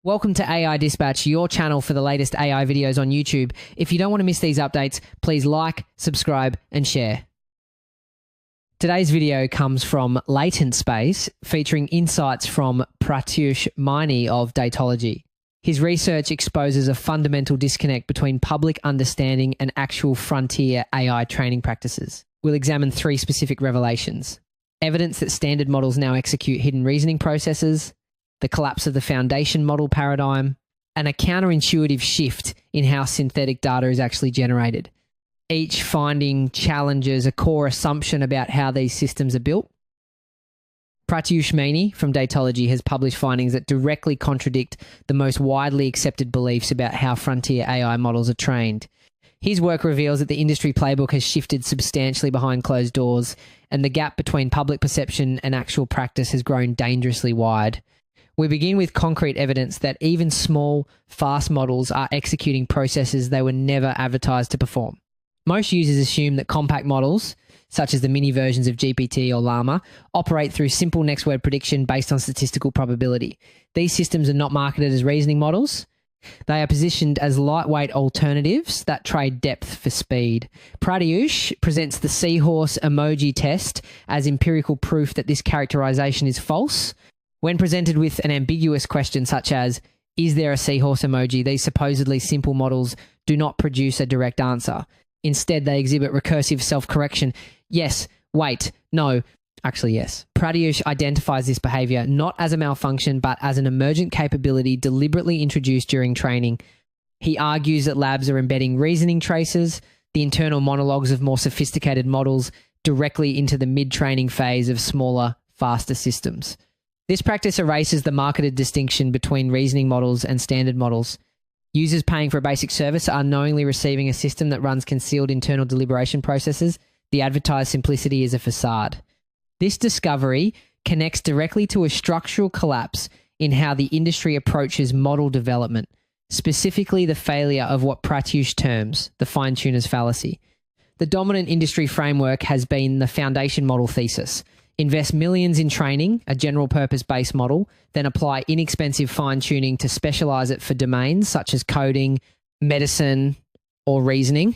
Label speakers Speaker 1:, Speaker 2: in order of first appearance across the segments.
Speaker 1: Welcome to AI Dispatch, your channel for the latest AI videos on YouTube. If you don't want to miss these updates, please like, subscribe, and share. Today's video comes from Latent Space, featuring insights from Pratyush Maini of Datology. His research exposes a fundamental disconnect between public understanding and actual frontier AI training practices. We'll examine three specific revelations: evidence that standard models now execute hidden reasoning processes, the collapse of the foundation model paradigm, and a counterintuitive shift in how synthetic data is actually generated. Each finding challenges a core assumption about how these systems are built. Pratyush Maini from Datology has published findings that directly contradict the most widely accepted beliefs about how frontier AI models are trained. His work reveals that the industry playbook has shifted substantially behind closed doors, and the gap between public perception and actual practice has grown dangerously wide. We begin with concrete evidence that even small, fast models are executing processes they were never advertised to perform. Most users assume that compact models, such as the mini versions of GPT or Llama, operate through simple next word prediction based on statistical probability. These systems are not marketed as reasoning models. They are positioned as lightweight alternatives that trade depth for speed. Pratyush presents the seahorse emoji test as empirical proof that this characterization is false. When presented with an ambiguous question such as, "Is there a seahorse emoji?" these supposedly simple models do not produce a direct answer. Instead, they exhibit recursive self-correction. Yes, wait, no, actually yes. Pratyush identifies this behavior not as a malfunction, but as an emergent capability deliberately introduced during training. He argues that labs are embedding reasoning traces, the internal monologues of more sophisticated models, directly into the mid-training phase of smaller, faster systems. This practice erases the marketed distinction between reasoning models and standard models. Users paying for a basic service are unknowingly receiving a system that runs concealed internal deliberation processes. The advertised simplicity is a facade. This discovery connects directly to a structural collapse in how the industry approaches model development, specifically the failure of what Pratyush terms the fine-tuner's fallacy. The dominant industry framework has been the foundation model thesis. Invest millions in training a general purpose base model, then apply inexpensive fine-tuning to specialize it for domains such as coding, medicine, or reasoning.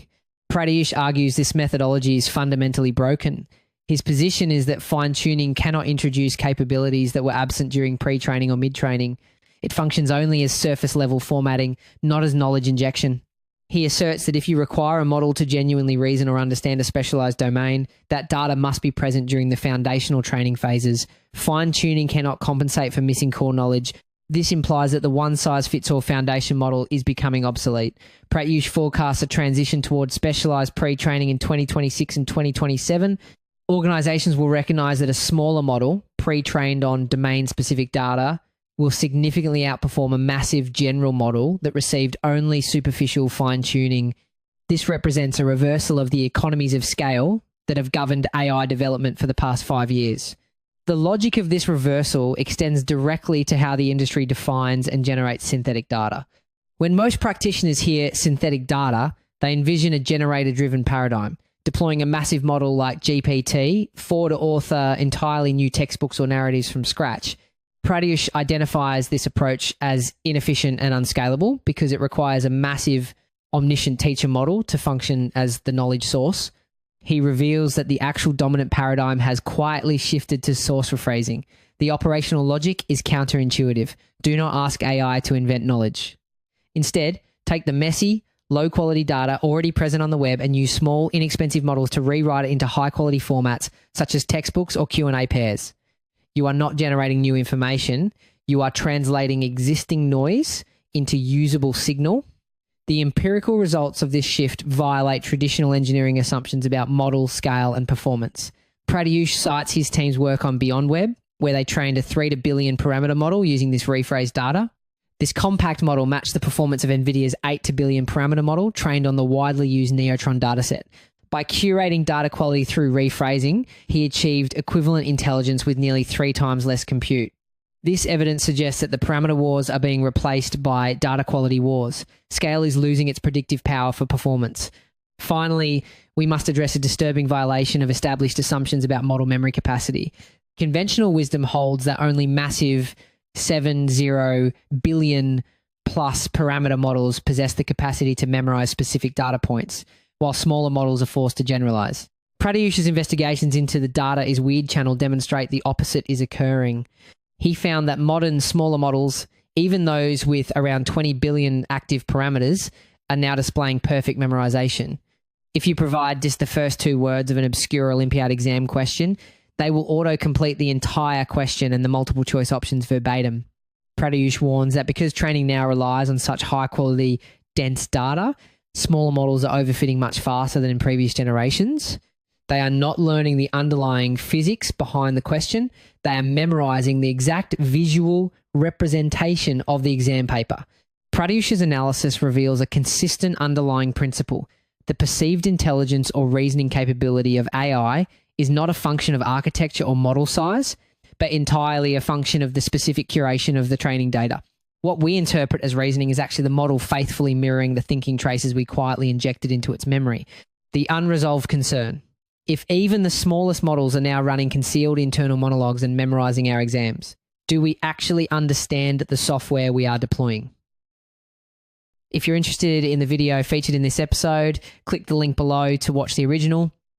Speaker 1: Pratyush argues this methodology is fundamentally broken. His position is that fine-tuning cannot introduce capabilities that were absent during pre-training or mid-training. It functions only as surface-level formatting, not as knowledge injection. He asserts that if you require a model to genuinely reason or understand a specialized domain, that data must be present during the foundational training phases. Fine-tuning cannot compensate for missing core knowledge. This implies that the one-size-fits-all foundation model is becoming obsolete. Pratyush forecasts a transition towards specialized pre-training in 2026 and 2027. Organizations will recognize that a smaller model, pre-trained on domain-specific data, will significantly outperform a massive general model that received only superficial fine-tuning. This represents a reversal of the economies of scale that have governed AI development for the past 5 years. The logic of this reversal extends directly to how the industry defines and generates synthetic data. When most practitioners hear synthetic data, they envision a generator-driven paradigm, deploying a massive model like GPT to author entirely new textbooks or narratives from scratch. Pratyush identifies this approach as inefficient and unscalable because it requires a massive omniscient teacher model to function as the knowledge source. He reveals that the actual dominant paradigm has quietly shifted to source rephrasing. The operational logic is counterintuitive. Do not ask AI to invent knowledge. Instead, take the messy, low-quality data already present on the web and use small, inexpensive models to rewrite it into high-quality formats such as textbooks or Q&A pairs. You are not generating new information. You are translating existing noise into usable signal. The empirical results of this shift violate traditional engineering assumptions about model, scale, and performance. Pratyush cites his team's work on BeyondWeb, where they trained a 3 to billion parameter model using this rephrased data. This compact model matched the performance of NVIDIA's 8 to billion parameter model trained on the widely used Neutron dataset. By curating data quality through rephrasing, he achieved equivalent intelligence with nearly 3 times less compute. This evidence suggests that the parameter wars are being replaced by data quality wars. Scale is losing its predictive power for performance. Finally, we must address a disturbing violation of established assumptions about model memory capacity. Conventional wisdom holds that only massive billion plus parameter models possess the capacity to memorize specific data points, while smaller models are forced to generalize. Pratyush's investigations into the data is weird channel demonstrate the opposite is occurring. He found that modern smaller models, even those with around 20 billion active parameters, are now displaying perfect memorization. If you provide just the first 2 words of an obscure Olympiad exam question, they will auto-complete the entire question and the multiple choice options verbatim. Pratyush warns that because training now relies on such high-quality, dense data, smaller models are overfitting much faster than in previous generations. They are not learning the underlying physics behind the question. They are memorizing the exact visual representation of the exam paper. Pratyush's analysis reveals a consistent underlying principle. The perceived intelligence or reasoning capability of AI is not a function of architecture or model size, but entirely a function of the specific curation of the training data. What we interpret as reasoning is actually the model faithfully mirroring the thinking traces we quietly injected into its memory. The unresolved concern. If even the smallest models are now running concealed internal monologues and memorizing our exams, do we actually understand the software we are deploying? If you're interested in the video featured in this episode, click the link below to watch the original.